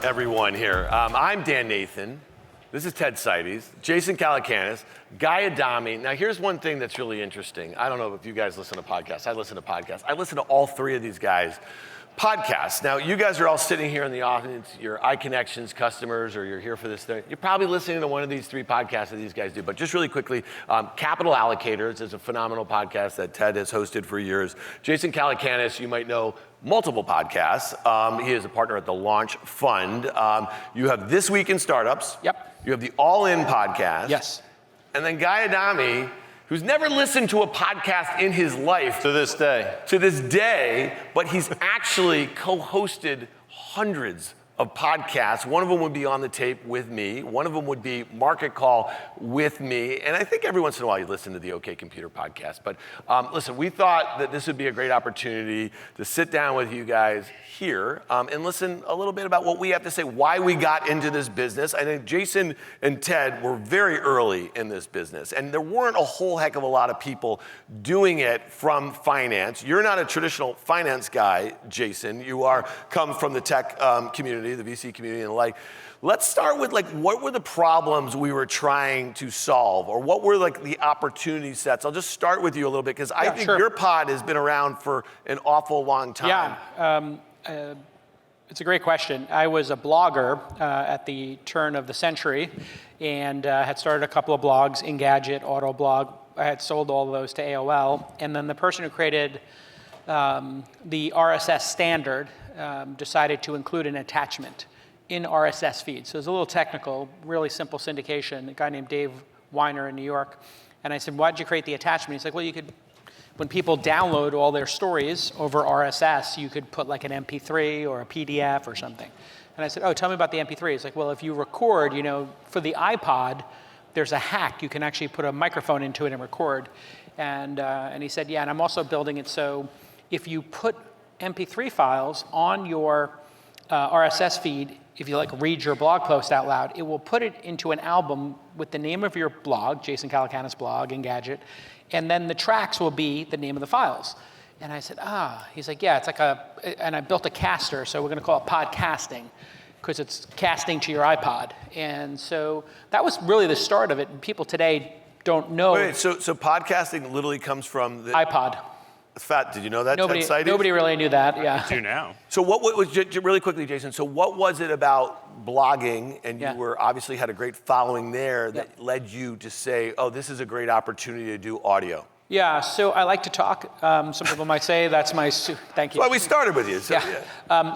everyone here. I'm Dan Nathan. This is Ted Seides, Jason Calacanis, Guy Adami. Now, here's one thing that's really interesting. I don't know if you guys listen to podcasts. I listen to podcasts. I listen to all three of these guys' podcasts. Now, you guys are all sitting here in the audience. You're iConnections customers, or you're here for this thing. You're probably listening to one of these three podcasts that these guys do. But just really quickly, Capital Allocators is a phenomenal podcast that Ted has hosted for years. Jason Calacanis, you might know, multiple podcasts. He is a partner at the Launch Fund. You have This Week in Startups. Yep. You have the All In podcast. Yes. And then Guy Adami, who's never listened to a podcast in his life. To this day, But he's actually co-hosted hundreds of podcasts. One of them would be On the Tape with me. One of them would be Market Call with me. And I think every once in a while you listen to the OK Computer podcast. But listen, we thought that this would be a great opportunity to sit down with you guys here and listen a little bit about what we have to say, why we got into this business. I think Jason and Ted were very early in this business, and there weren't a whole heck of a lot of people doing it from finance. You're not a traditional finance guy, Jason. You come from the tech community, the VC community and the like. Let's start with what were the problems we were trying to solve, or what were the opportunity sets? I'll just start with you a little bit, because I think your pod has been around for an awful long time. Yeah, it's a great question. I was a blogger at the turn of the century, and had started a couple of blogs, Engadget, Autoblog. I had sold all of those to AOL, and then the person who created the RSS standard decided to include an attachment in RSS feed. So it was a little technical, really simple syndication. A guy named Dave Weiner in New York. And I said, why did you create the attachment? He's like, well, when people download all their stories over RSS, you could put an MP3 or a PDF or something. And I said, oh, tell me about the MP3. He's like, well, if you record, for the iPod, there's a hack. You can actually put a microphone into it and record. And he said, yeah, and I'm also building it so if you put MP3 files on your RSS feed, if you read your blog post out loud, it will put it into an album with the name of your blog, Jason Calacanis blog, Engadget, and then the tracks will be the name of the files. And I said, he's like, yeah, it's and I built a caster, so we're going to call it podcasting, because it's casting to your iPod. And so that was really the start of it, and people today don't know. Wait, so podcasting literally comes from the iPod. Fat, did you know that? Nobody really knew that, yeah. Do now. So what was, really quickly, Jason, so what was it about blogging, and you were obviously had a great following there, that led you to say, oh, this is a great opportunity to do audio? Yeah, so I like to talk. Some people might say that's my, thank you. Well, we started with you. So,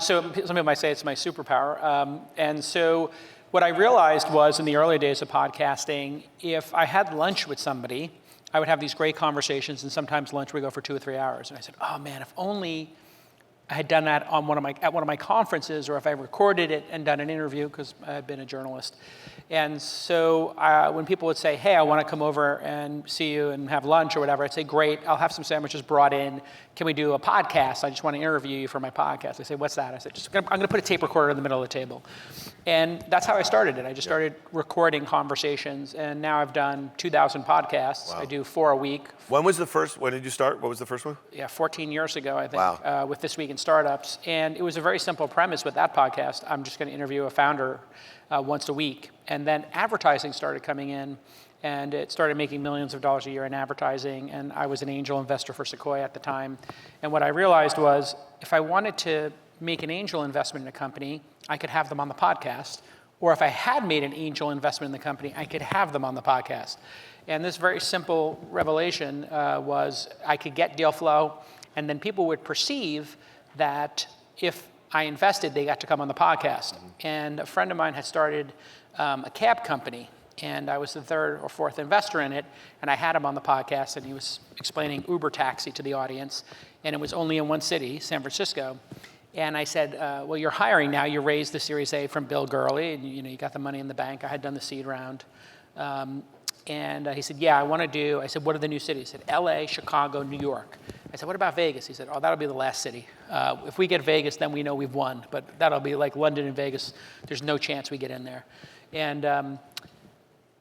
so some people might say it's my superpower. And so what I realized was in the early days of podcasting, if I had lunch with somebody, I would have these great conversations, and sometimes lunch would go for 2 or 3 hours. And I said, oh man, if only I had done that at one of my conferences, or if I recorded it and done an interview, because I had been a journalist. And so when people would say, hey, I want to come over and see you and have lunch or whatever, I'd say, great, I'll have some sandwiches brought in. Can we do a podcast? I just want to interview you for my podcast. They say, what's that? I said, I'm going to put a tape recorder in the middle of the table. And that's how I started it. I just started recording conversations, and now I've done 2,000 podcasts. Wow. I do 4 a week. When did you start? What was the first one? Yeah, 14 years ago, I think, wow. With This Week in Startups. And it was a very simple premise with that podcast. I'm just going to interview a founder once a week. And then advertising started coming in, and it started making millions of dollars a year in advertising. And I was an angel investor for Sequoia at the time. And what I realized was, if I wanted to make an angel investment in a company, I could have them on the podcast. Or if I had made an angel investment in the company, I could have them on the podcast. And this very simple revelation was I could get deal flow, and then people would perceive that if I invested, they got to come on the podcast. Mm-hmm. And a friend of mine had started a cab company, and I was the 3rd or 4th investor in it, and I had him on the podcast, and he was explaining Uber taxi to the audience, and it was only in one city, San Francisco. And I said, well, you're hiring now. You raised the Series A from Bill Gurley, and you got the money in the bank. I had done the seed round. And he said, yeah, I said, what are the new cities? He said, LA, Chicago, New York. I said, what about Vegas? He said, oh, that'll be the last city. If we get Vegas, then we know we've won. But that'll be like London and Vegas. There's no chance we get in there. And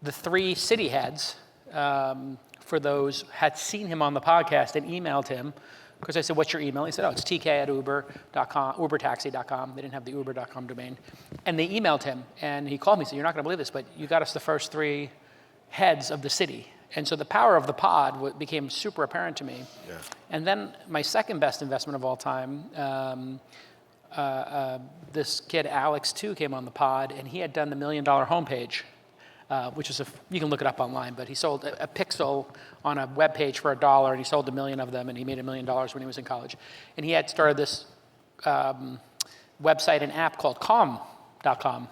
the 3 city heads, for those, had seen him on the podcast and emailed him because I said, what's your email? He said, oh, it's tk@uber.com, ubertaxi.com. They didn't have the uber.com domain. And they emailed him, and he called me and said, you're not going to believe this, but you got us the first 3 heads of the city. And so the power of the pod became super apparent to me. Yeah. And then my second best investment of all time, this kid, Alex, too, came on the pod, and he had done the $1 Million homepage, which is, you can look it up online, but he sold a pixel on a web page for $1, and he sold 1 million of them, and he made $1 million when he was in college. And he had started this website and app called calm.com.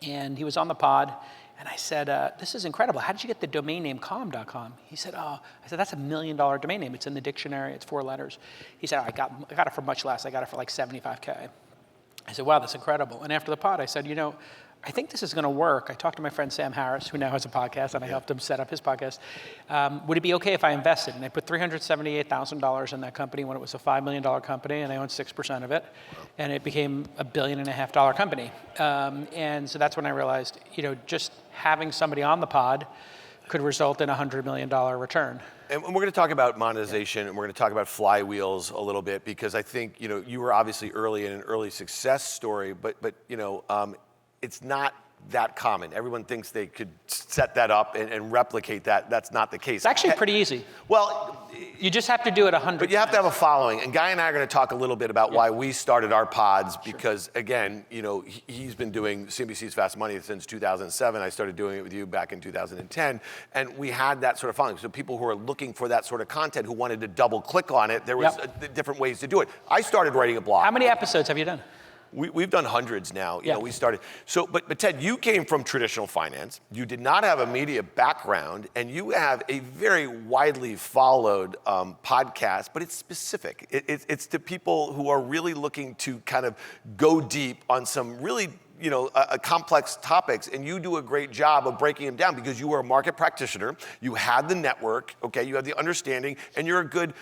And he was on the pod, and I said, this is incredible. How did you get the domain name calm.com? He said, I said, that's $1 million domain name. It's in the dictionary. It's 4 letters. He said, I got it for much less. I got it for like $75K. I said, wow, that's incredible. And after the pod, I said, I think this is going to work. I talked to my friend Sam Harris, who now has a podcast, and I helped him set up his podcast. Would it be okay if I invested? And I put $378,000 in that company when it was a $5 million company, and I owned 6% of it. And it became a $1.5 billion company. And so that's when I realized, just having somebody on the pod could result in a $100 million return. And we're going to talk about monetization, and we're going to talk about flywheels a little bit, because I think, you were obviously early in an early success story, but it's not that common. Everyone thinks they could set that up and replicate that. That's not the case. It's actually pretty easy. Well, you just have to do it 100 But you have to have a following. And Guy and I are going to talk a little bit about why we started our pods, because again, he's been doing CNBC's Fast Money since 2007. I started doing it with you back in 2010. And we had that sort of following. So people who are looking for that sort of content, who wanted to double click on it, there was different ways to do it. I started writing a blog. How many episodes have you done? We've done hundreds now. We started. So, but Ted, you came from traditional finance. You did not have a media background, and you have a very widely followed podcast, but it's specific. It's to people who are really looking to kind of go deep on some really complex topics, and you do a great job of breaking them down because you are a market practitioner. You had the network, okay? You have the understanding, and you're a good.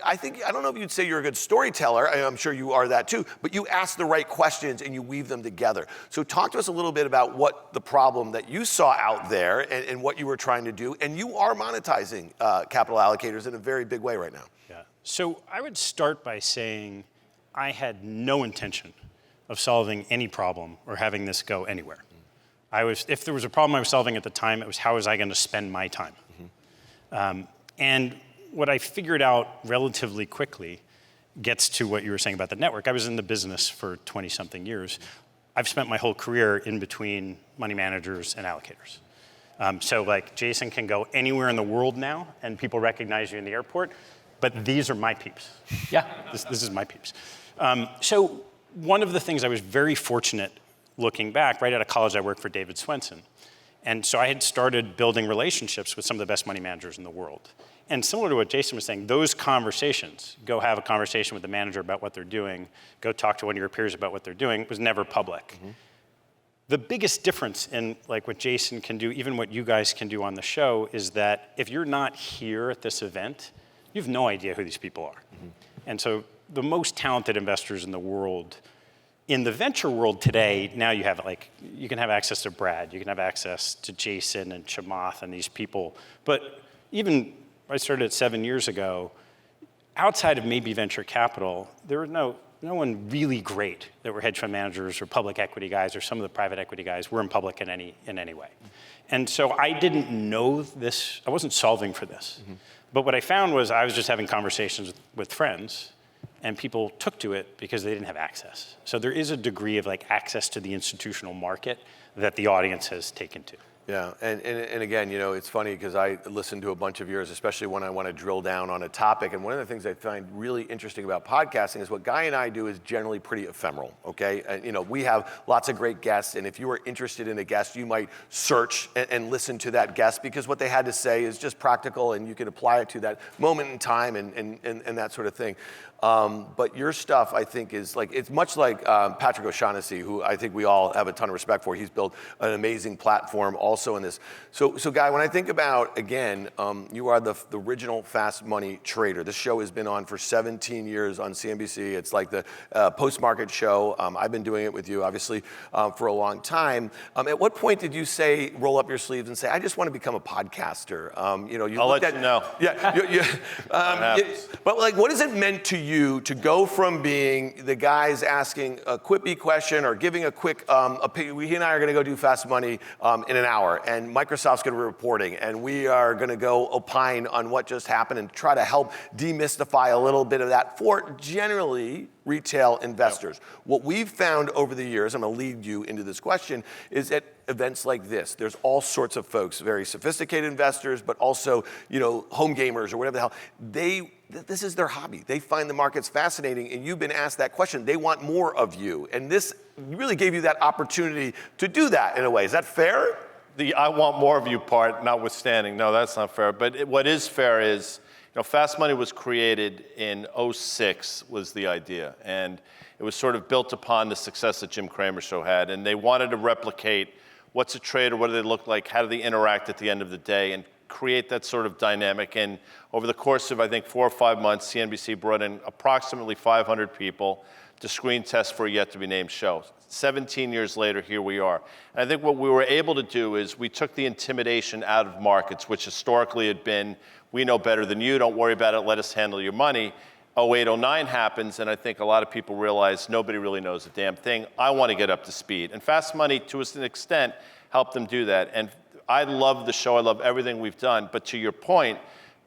I don't know if you'd say you're a good storyteller. I'm sure you are that too, but you ask the right questions and you weave them together. So talk to us a little bit about what the problem that you saw out there and what you were trying to do. And you are monetizing Capital Allocators in a very big way right now. Yeah. So I would start by saying I had no intention of solving any problem or having this go anywhere. If there was a problem I was solving at the time, it was how was I going to spend my time. And what I figured out relatively quickly gets to what you were saying about the network. I was in the business for 20-something years. I've spent my whole career in between money managers and allocators. So like Jason can go anywhere in the world now and people recognize you in the airport, but these are my peeps. Yeah. This is my peeps. So one of the things I was very fortunate looking back, right out of college I worked for David Swensen. And so I had started building relationships with some of the best money managers in the world. And similar to what Jason was saying, those conversations, go have a conversation with the manager about what they're doing, go talk to one of your peers about what they're doing, was never public. The biggest difference in like what Jason can do, even what you guys can do on the show, is that if you're not here at this event, you have no idea who these people are. And so the most talented investors in the world, in the venture world today, now you have you can have access to Brad, you can have access to Jason and Chamath and these people, but even I started 7 years ago, outside of maybe venture capital, there was no one really great that were hedge fund managers or public equity guys or some of the private equity guys were in public in any way. And so I didn't know this, I wasn't solving for this. But what I found was I was just having conversations with friends and people took to it because they didn't have access. So there is a degree of access to the institutional market that the audience has taken to. Yeah, and again, it's funny because I listen to a bunch of yours, especially when I want to drill down on a topic. And one of the things I find really interesting about podcasting is what Guy and I do is generally pretty ephemeral, okay? And, we have lots of great guests, and if you are interested in a guest, you might search and listen to that guest because what they had to say is just practical and you can apply it to that moment in time and that sort of thing. But your stuff, I think, is like, it's much like Patrick O'Shaughnessy, who I think we all have a ton of respect for. He's built an amazing platform also in this. So Guy, when I think about, again, you are the original fast money trader. This show has been on for 17 years on CNBC. It's like the post-market show. I've been doing it with you, obviously, for a long time. At what point did you say, roll up your sleeves and say, I just want to become a podcaster? I'll let you know. Yeah. But like, what has it meant to you to go from being the guys asking a quippy question or giving a quick, he and I are going to go do fast money in an hour, and Microsoft's going to be reporting, and we are going to go opine on what just happened and try to help demystify a little bit of that for generally retail investors. Yep. What we've found over the years, I'm going to lead you into this question, is at events like this, there's all sorts of folks, very sophisticated investors, but also, home gamers or whatever the hell. This is their hobby. They find the markets fascinating, and you've been asked that question. They want more of you. And this really gave you that opportunity to do that in a way. Is that fair? The I want more of you part notwithstanding, no, that's not fair. But what is fair is, Fast Money was created in 2006 was the idea. And it was sort of built upon the success that Jim Cramer's show had. And they wanted to replicate what's a trader, what do they look like, how do they interact at the end of the day, and create that sort of dynamic. And over the course of, I think, 4 or 5 months, CNBC brought in approximately 500 people to screen test for a yet-to-be-named show. 17 years later, here we are. And I think what we were able to do is we took the intimidation out of markets, which historically had been, we know better than you, don't worry about it, let us handle your money. 08, 09 happens, and I think a lot of people realize nobody really knows a damn thing. I want to get up to speed. And Fast Money, to an extent, helped them do that. And I love the show, I love everything we've done, but to your point,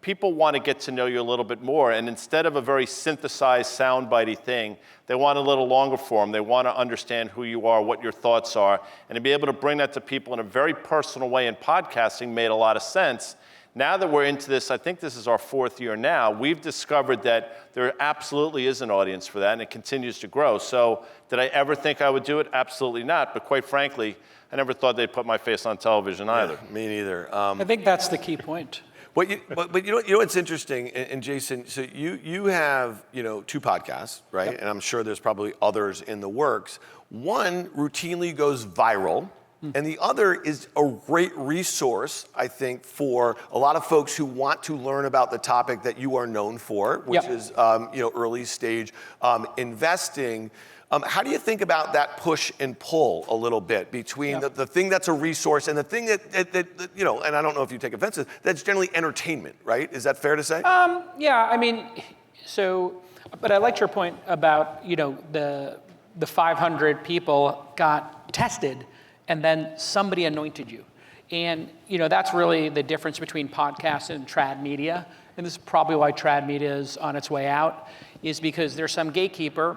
people want to get to know you a little bit more, and instead of a very synthesized, soundbitey thing, they want a little longer form. They want to understand who you are, what your thoughts are, and to be able to bring that to people in a very personal way in podcasting made a lot of sense. Now that we're into this, I think this is our 4th year now, we've discovered that there absolutely is an audience for that, and it continues to grow. So did I ever think I would do it? Absolutely not, but quite frankly, I never thought they'd put my face on television either. Yeah, me neither. I think that's the key point. But you know what's interesting, and Jason, so you have 2 podcasts, right? Yep. And I'm sure there's probably others in the works. One routinely goes viral, and the other is a great resource, I think, for a lot of folks who want to learn about the topic that you are known for, which Yep. is early stage investing. How do you think about that push and pull a little bit between the thing that's a resource and the thing that and I don't know if you take offense to, that's generally entertainment, right? Is that fair to say? Yeah, I mean, but I liked your point about, the 500 people got tested and then somebody anointed you. And, that's really the difference between podcasts and trad media. And this is probably why trad media is on its way out, is because there's some gatekeeper,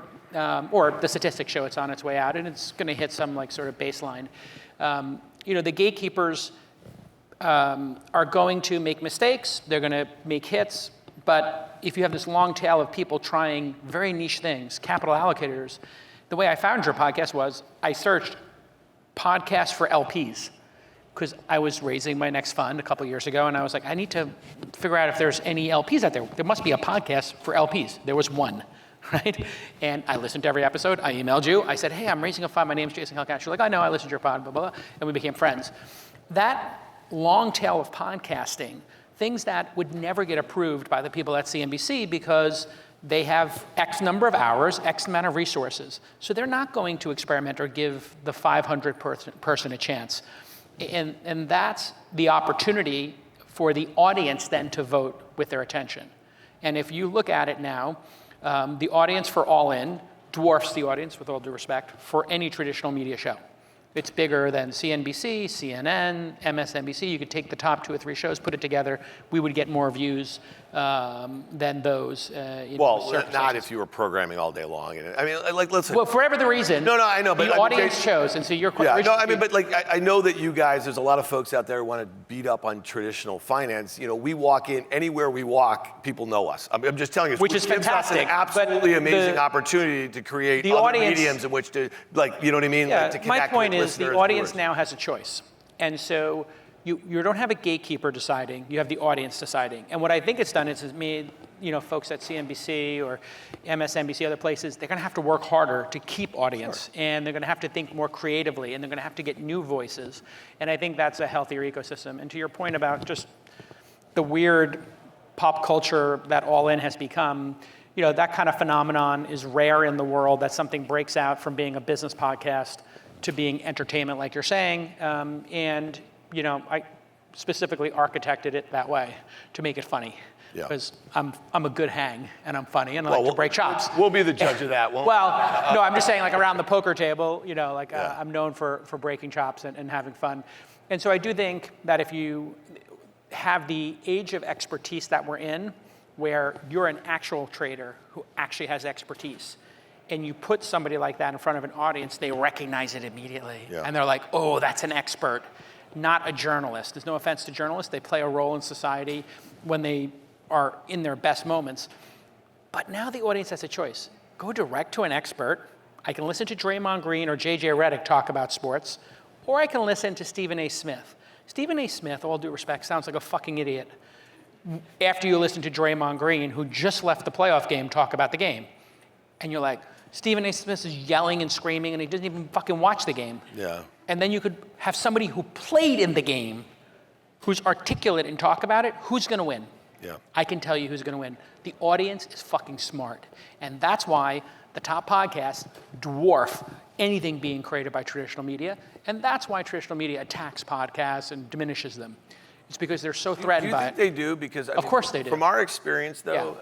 or the statistics show it's on its way out, and it's going to hit some sort of baseline. The gatekeepers are going to make mistakes. They're going to make hits. But if you have this long tail of people trying very niche things, Capital Allocators, the way I found your podcast was I searched podcasts for LPs because I was raising my next fund a couple years ago, and I was like, I need to figure out if there's any LPs out there. There must be a podcast for LPs. There was one. Right? And I listened to every episode. I emailed you. I said, hey, I'm raising a fund. My name's Jason Calacanis. You're like, I know, I listened to your pod, blah, blah, blah. And we became friends. That long tail of podcasting, things that would never get approved by the people at CNBC because they have X number of hours, X amount of resources. So they're not going to experiment or give the 500 person a chance. And that's the opportunity for the audience then to vote with their attention. And if you look at it now, the audience for All In dwarfs the audience, with all due respect, for any traditional media show. It's bigger than CNBC, CNN, MSNBC. You could take the top 2 or 3 shows, put it together. We would get more views than those. Well, not if you were programming all day long. I mean, listen. Well, for whatever the reason. No, I know. But the audience chose, and so you're quite. Yeah, no, I mean, but I know that you guys. There's a lot of folks out there who want to beat up on traditional finance. We walk in anywhere we walk, people know us. I'm just telling you, which is fantastic. It's an absolutely amazing opportunity to create the other audience, mediums in which to, you know what I mean? Yeah, to connect my point with is the audience now has a choice, and so you don't have a gatekeeper deciding. You have the audience deciding. And what I think it's done is it's made folks at CNBC or MSNBC, other places, they're going to have to work harder to keep audience, and they're going to have to think more creatively, and they're going to have to get new voices. And I think that's a healthier ecosystem. And to your point about just the weird pop culture that All In has become, that kind of phenomenon is rare in the world, that something breaks out from being a business podcast to being entertainment, like you're saying. I specifically architected it that way to make it funny. Because I'm a good hang, and I'm funny, and I like to break chops. We'll be the judge of that, won't we? Well, no, I'm just saying, like around the poker table, I'm known for breaking chops and having fun. And so I do think that if you have the age of expertise that we're in, where you're an actual trader who actually has expertise, and you put somebody like that in front of an audience, they recognize it immediately. And they're like, oh, that's an expert, not a journalist. There's no offense to journalists. They play a role in society when they are in their best moments. But now the audience has a choice. Go direct to an expert. I can listen to Draymond Green or JJ Redick talk about sports, or I can listen to Stephen A. Smith. Stephen A. Smith, all due respect, sounds like a fucking idiot after you listen to Draymond Green, who just left the playoff game, talk about the game. And you're like, Stephen A. Smith is yelling and screaming, and he doesn't even fucking watch the game. And then you could have somebody who played in the game, who's articulate and talk about it. Who's going to win? I can tell you who's going to win. The audience is fucking smart. And that's why the top podcasts dwarf anything being created by traditional media. And that's why traditional media attacks podcasts and diminishes them. It's because they're so threatened by it. Do you think they do? Because of course they do. From our experience, though,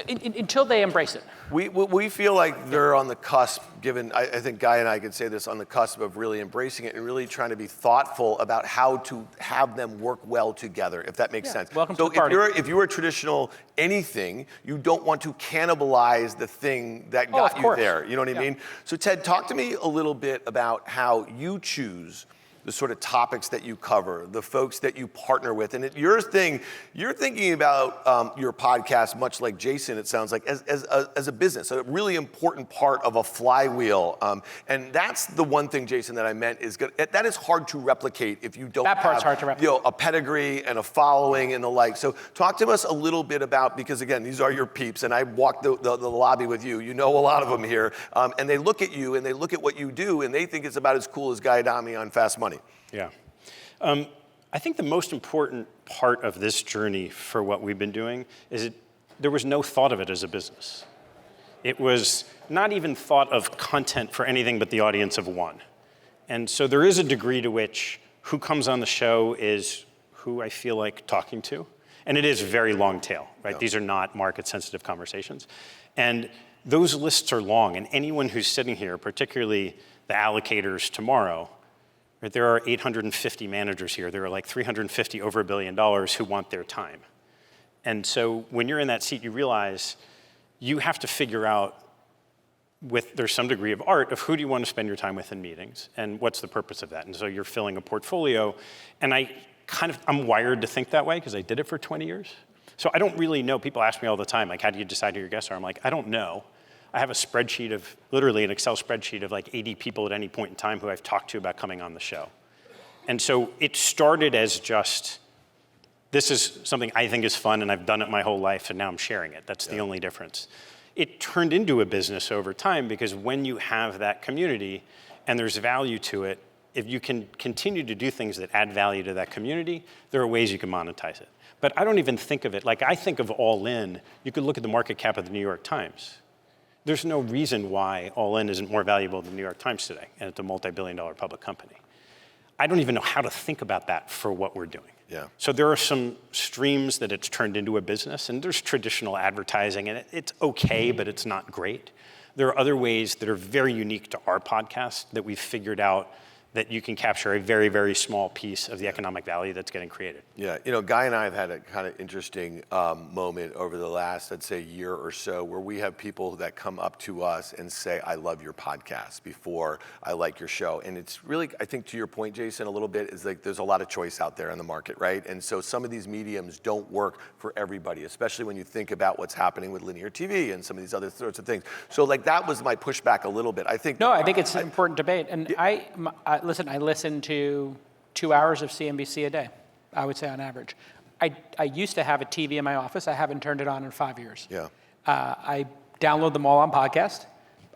until they embrace it. We feel like they're on the cusp. Given, I think Guy and I could say this, on the cusp of really embracing it and really trying to be thoughtful about how to have them work well together, if that makes sense. Welcome to the party. If you're a traditional anything, you don't want to cannibalize the thing that got you there. You know what I mean? So Ted, talk to me a little bit about how you choose the sort of topics that you cover, the folks that you partner with. And you're thinking about your podcast much like Jason, it sounds like, as a business, a really important part of a flywheel. And that's the one thing, Jason, that I meant is good. That is hard to replicate if you don't part's hard to replicate. A pedigree and a following and the like. So talk to us a little bit about, because again, these are your peeps, and I walked the lobby with you. You know a lot of them here. And they look at you and they look at what you do and they think it's about as cool as Guy Adami on Fast Money. Yeah. I think the most important part of this journey for what we've been doing is there was no thought of it as a business. It was not even thought of content for anything but the audience of one. And so there is a degree to which who comes on the show is who I feel like talking to. And it is very long tail, right? Yeah. These are not market-sensitive conversations. And those lists are long, and anyone who's sitting here, particularly the allocators tomorrow, right, there are 850 managers here. There are like 350 over $1 billion who want their time. And so when you're in that seat, you realize you have to figure out, there's some degree of art of who do you want to spend your time with in meetings, and what's the purpose of that? And so you're filling a portfolio, and I'm wired to think that way because I did it for 20 years. So I don't really know. People ask me all the time, like, how do you decide who your guests are? I'm like, I don't know. I have a spreadsheet literally an Excel spreadsheet of like 80 people at any point in time who I've talked to about coming on the show. And so it started as just, this is something I think is fun and I've done it my whole life and now I'm sharing it. That's the only difference. It turned into a business over time because when you have that community and there's value to it, if you can continue to do things that add value to that community, there are ways you can monetize it. But I don't even think of it, like I think of All In, you could look at the market cap of the New York Times. There's no reason why All In isn't more valuable than the New York Times today, and it's a multi-billion-dollar public company. I don't even know how to think about that for what we're doing. Yeah. So there are some streams that it's turned into a business, and there's traditional advertising, and it's okay, but it's not great. There are other ways that are very unique to our podcast that we've figured out that you can capture a very, very small piece of the economic value that's getting created. Yeah, Guy and I have had a kind of interesting moment over the last, I'd say, year or so, where we have people that come up to us and say, I love your podcast before I like your show. And it's really, I think to your point, Jason, a little bit, is like there's a lot of choice out there in the market, right? And so some of these mediums don't work for everybody, especially when you think about what's happening with linear TV and some of these other sorts of things. So like that was my pushback a little bit. I think it's an important debate. And I listen to 2 hours of CNBC a day, I would say on average. I used to have a TV in my office. I haven't turned it on in 5 years. Yeah. I download them all on podcast.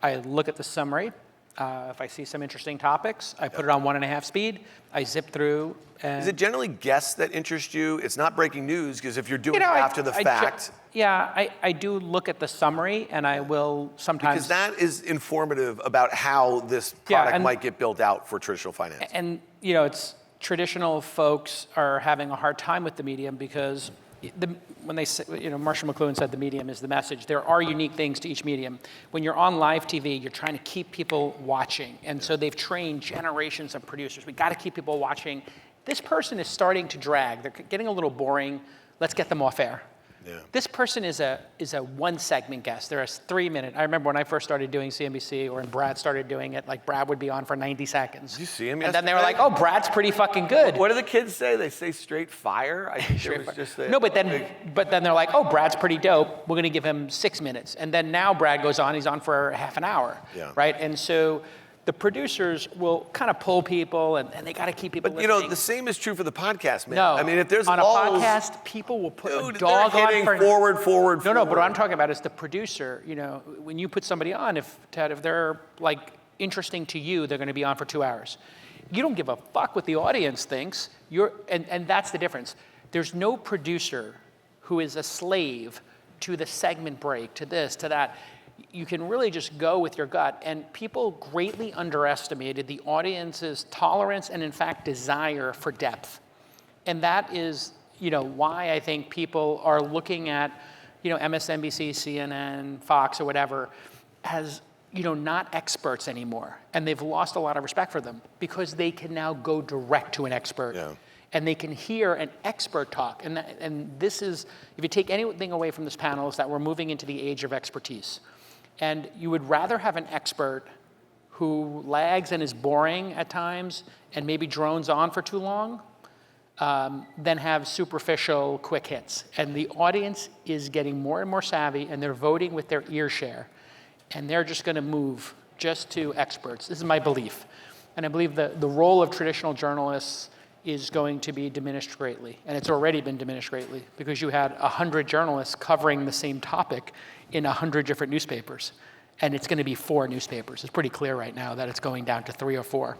I look at the summary. If I see some interesting topics, I put it on 1.5 speed. I zip through. And Is it generally guests that interest you? It's not breaking news, because if you're doing it after the fact. I do look at the summary, and I will sometimes. Because that is informative about how this product might get built out for traditional finance. And it's traditional folks are having a hard time with the medium because when they say, Marshall McLuhan said the medium is the message. There are unique things to each medium. When you're on live TV, you're trying to keep people watching. And so they've trained generations of producers. We got to keep people watching. This person is starting to drag. They're getting a little boring. Let's get them off air. Yeah. This person is a one segment guest. They're a 3-minute. I remember when I first started doing CNBC, or when Brad started doing it, like Brad would be on for 90 seconds. Did you see him And then they were like, oh, Brad's pretty fucking good. What do the kids say? They say straight fire? I think it was just No, but then they're like, oh, Brad's pretty dope. We're going to give him 6 minutes. And then now Brad goes on. He's on for half an hour. Yeah. Right? And so the producers will kind of pull people, and they got to keep people listening. The same is true for the podcast, man. No. I mean, if there's on lulls, a podcast, people will put a they're dog on hitting for forward. No, but what I'm talking about is the producer. When you put somebody on, if they're like interesting to you, they're going to be on for 2 hours. You don't give a fuck what the audience thinks. And that's the difference. There's no producer who is a slave to the segment break, to this, to that. You can really just go with your gut. And people greatly underestimated the audience's tolerance and, in fact, desire for depth. And that is, why I think people are looking at, MSNBC, CNN, Fox, or whatever, as, not experts anymore. And they've lost a lot of respect for them because they can now go direct to an expert. Yeah. And they can hear an expert talk. And this is, if you take anything away from this panel, is that we're moving into the age of expertise. And you would rather have an expert who lags and is boring at times and maybe drones on for too long than have superficial quick hits. And the audience is getting more and more savvy, and they're voting with their ear share. And they're just going to move just to experts. This is my belief. And I believe the role of traditional journalists is going to be diminished greatly. And it's already been diminished greatly because you had 100 journalists covering the same topic in 100 different newspapers. And it's going to be 4 newspapers. It's pretty clear right now that it's going down to 3 or 4.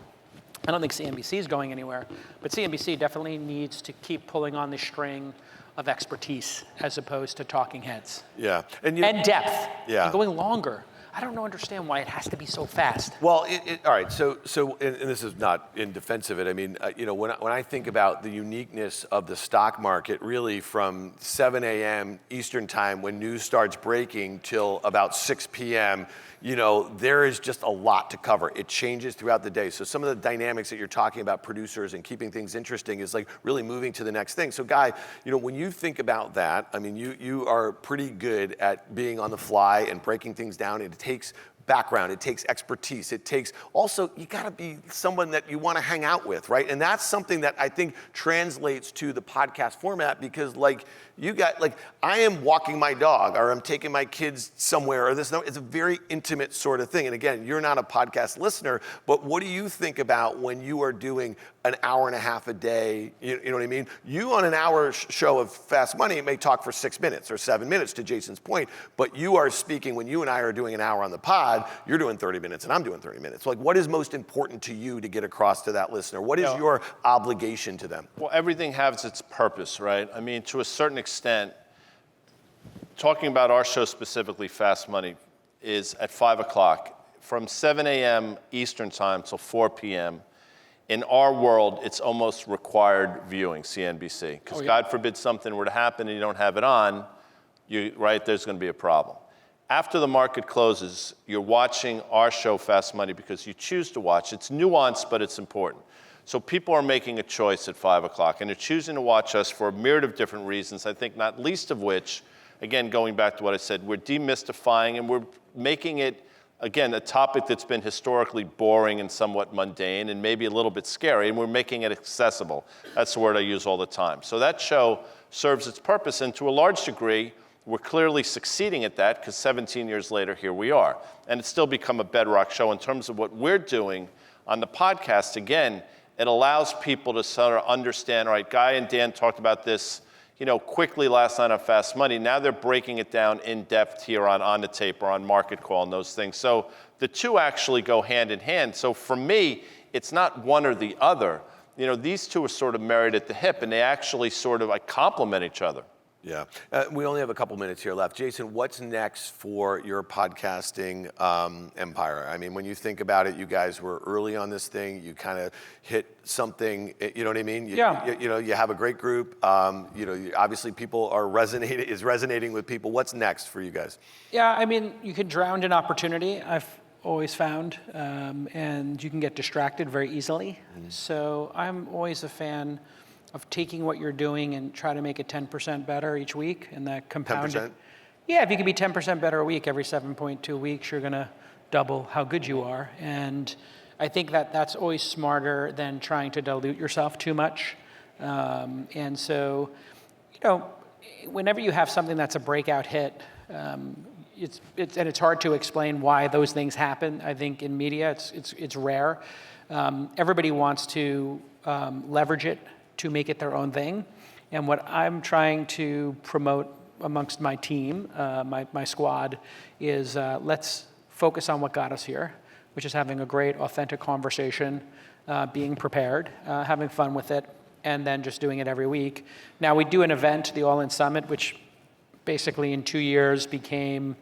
I don't think CNBC is going anywhere, but CNBC definitely needs to keep pulling on the string of expertise as opposed to talking heads. Yeah. And depth. Yeah. And going longer. I don't understand why it has to be so fast. Well, all right. So, and this is not in defense of it. I mean, when I think about the uniqueness of the stock market, really from 7 a.m. Eastern time when news starts breaking till about 6 p.m., there is just a lot to cover. It changes throughout the day. So some of the dynamics that you're talking about, producers and keeping things interesting, is like really moving to the next thing. So Guy, when you think about that, I mean, you are pretty good at being on the fly and breaking things down. It takes background, it takes expertise, it takes also, you gotta be someone that you wanna hang out with, right? And that's something that I think translates to the podcast format because I am walking my dog or I'm taking my kids somewhere or this, it's a very intimate sort of thing. And again, you're not a podcast listener, but what do you think about when you are doing an hour and a half a day, you know what I mean? You on an hour show of Fast Money may talk for 6 minutes or 7 minutes to Jason's point, but you are speaking when you and I are doing an hour on the pod, you're doing 30 minutes and I'm doing 30 minutes. So what is most important to you to get across to that listener? What is your obligation to them? Well, everything has its purpose, right? I mean, to a certain extent, talking about our show specifically, Fast Money, is at 5 o'clock. From 7 a.m. Eastern time till 4 p.m., in our world, it's almost required viewing, CNBC. Because God forbid something were to happen and you don't have it on, there's going to be a problem. After the market closes, you're watching our show, Fast Money, because you choose to watch. It's nuanced, but it's important. So people are making a choice at 5 o'clock, and they're choosing to watch us for a myriad of different reasons, I think not least of which, again, going back to what I said, we're demystifying and we're making it, again, a topic that's been historically boring and somewhat mundane and maybe a little bit scary, and we're making it accessible. That's the word I use all the time. So that show serves its purpose, and to a large degree, we're clearly succeeding at that because 17 years later, here we are. And it's still become a bedrock show in terms of what we're doing on the podcast. Again, it allows people to sort of understand, all right, Guy and Dan talked about this, quickly last night on Fast Money. Now they're breaking it down in depth here on the tape or on Market Call and those things. So the two actually go hand in hand. So for me, it's not one or the other. These two are sort of married at the hip, and they actually sort of complement each other. Yeah. We only have a couple minutes here left. Jason, what's next for your podcasting empire? I mean, when you think about it, you guys were early on this thing. You kind of hit something, you know what I mean? You have a great group. Obviously people are resonating with people. What's next for you guys? Yeah, I mean, you can drown in opportunity, I've always found, and you can get distracted very easily. So I'm always a fan of taking what you're doing and try to make it 10% better each week, and that compounded. 10%? Yeah, if you can be 10% better a week, every 7.2 weeks, you're gonna double how good you are. And I think that's always smarter than trying to dilute yourself too much. And so, whenever you have something that's a breakout hit, it's hard to explain why those things happen. I think in media, it's rare. Everybody wants to leverage it to make it their own thing. And what I'm trying to promote amongst my team, my squad, is let's focus on what got us here, which is having a great, authentic conversation, being prepared, having fun with it, and then just doing it every week. Now, we do an event, the All In Summit, which basically in 2 years became,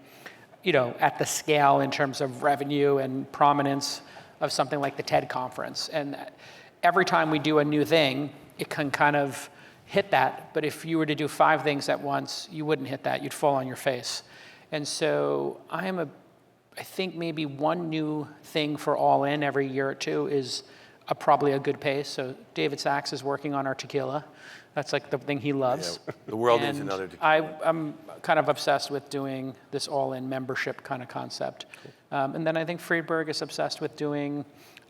at the scale in terms of revenue and prominence of something like the TED conference. And every time we do a new thing, it can kind of hit that. But if you were to do 5 things at once, you wouldn't hit that. You'd fall on your face. And so I think maybe one new thing for All In every year or two is probably a good pace. So David Sachs is working on our tequila. That's like the thing he loves. Yeah, the world needs another tequila. I'm kind of obsessed with doing this All-In membership kind of concept. Cool. And then I think Friedberg is obsessed with doing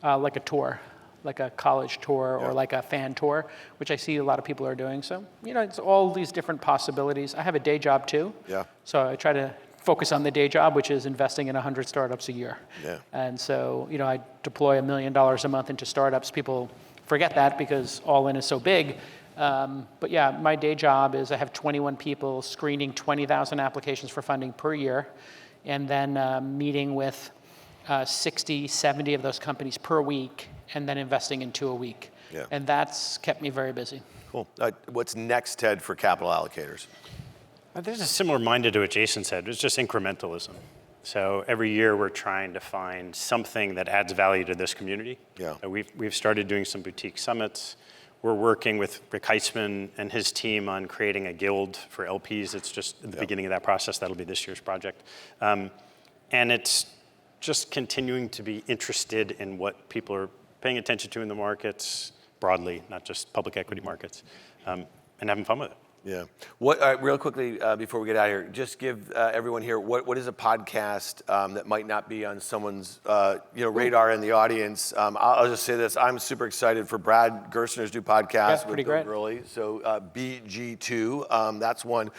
like a tour, like a college tour or like a fan tour, which I see a lot of people are doing. So, it's all these different possibilities. I have a day job too. Yeah. So I try to focus on the day job, which is investing in 100 startups a year. Yeah. And so, I deploy $1 million a month into startups. People forget that because All In is so big. But yeah, my day job is I have 21 people screening 20,000 applications for funding per year, and then meeting with 60, 70 of those companies per week, and then investing in 2 a week. Yeah. And that's kept me very busy. Cool. What's next, Ted, for Capital Allocators? There's a similar minded to what Jason said. It's just incrementalism. So every year we're trying to find something that adds value to this community. Yeah. So we've started doing some boutique summits. We're working with Rick Heisman and his team on creating a guild for LPs. It's just at the beginning of that process. That'll be this year's project. And it's just continuing to be interested in what people are paying attention to in the markets broadly, not just public equity markets, and having fun with it. Yeah. Real quickly, before we get out of here, just give everyone here, what is a podcast that might not be on someone's radar in the audience? I'll just say this. I'm super excited for Brad Gerstner's new podcast with Bill Gurley. So BG2, that's one.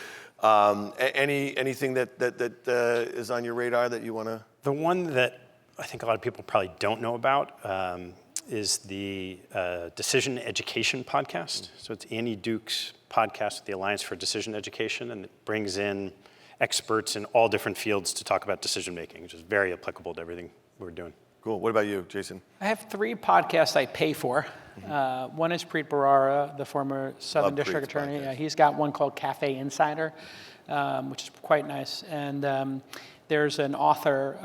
Anything that is on your radar that you want to? The one that I think a lot of people probably don't know about is the Decision Education podcast. So it's Annie Duke's podcast with the Alliance for Decision Education, and it brings in experts in all different fields to talk about decision making, which is very applicable to everything we're doing. Cool. What about you, Jason? I have 3 podcasts I pay for. One is Preet Bharara, the former Southern District Attorney. He's got one called Cafe Insider, which is quite nice. And there's an author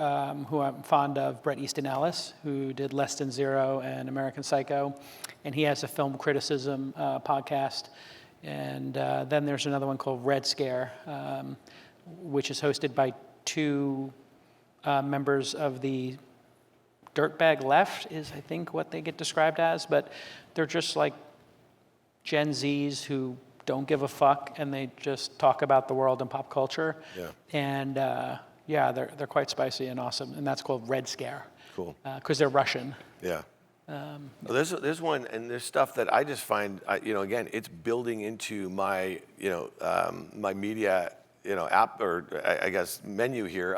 who I'm fond of, Bret Easton Ellis, who did Less Than Zero and American Psycho. And he has a film criticism podcast. And then there's another one called Red Scare, which is hosted by 2 members of the dirtbag left, is I think what they get described as. But they're just like Gen Zs who don't give a fuck, and they just talk about the world and pop culture. Yeah. And they're quite spicy and awesome. And that's called Red Scare. Cool. Because they're Russian. Yeah. There's one, and there's stuff that I just find, again, it's building into my, my media app or I guess menu here,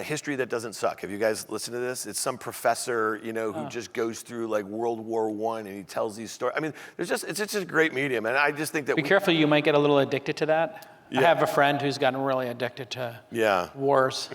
History That Doesn't Suck. Have you guys listened to this? It's some professor, who just goes through like World War I and he tells these stories. I mean, it's just a great medium, and I just think that Be careful, you might get a little addicted to that. Yeah. I have a friend who's gotten really addicted to wars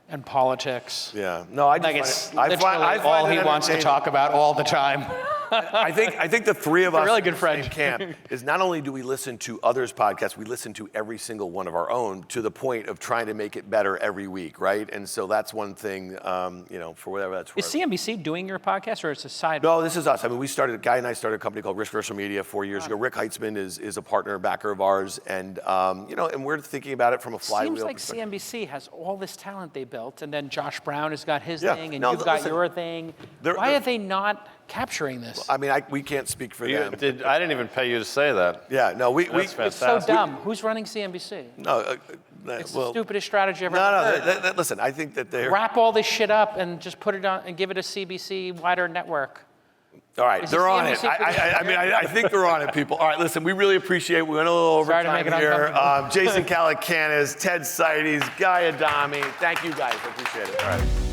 and politics. Yeah. No, I just Like find it's it, I literally find all it he wants to entertaining. talk about all the time. I think the three of us really in good the friend. same camp is not only do we listen to others' podcasts, we listen to every single one of our own to the point of trying to make it better every week, right? And so that's one thing, for whatever that's worth. Is CNBC doing your podcast, or it's a side? No, this is us. I mean, Guy and I started a company called RiskReversal Media 4 years ago. Rick Heitzman is a partner, backer of ours, and and we're thinking about it from a flywheel Seems like perspective. CNBC has all this talent they built, and then Josh Brown has got his Yeah. thing, and No, you've got listen, your thing. they're- Why are they not capturing this? I mean, we can't speak for them. I didn't even pay you to say that. Yeah, no, That's It's so fantastic. dumb. Who's running CNBC? No, It's the stupidest strategy I've ever heard. No, listen, I think that they're... Wrap all this shit up and just put it on and give it a CBC wider network. All right, Is they're the on it. CNBC I think they're on it, people. All right, listen, we really appreciate it. We went a little Sorry to overtime make it here. uncomfortable. Jason Calacanis, Ted Seides, Guy Adami. Thank you guys. I appreciate it. All right.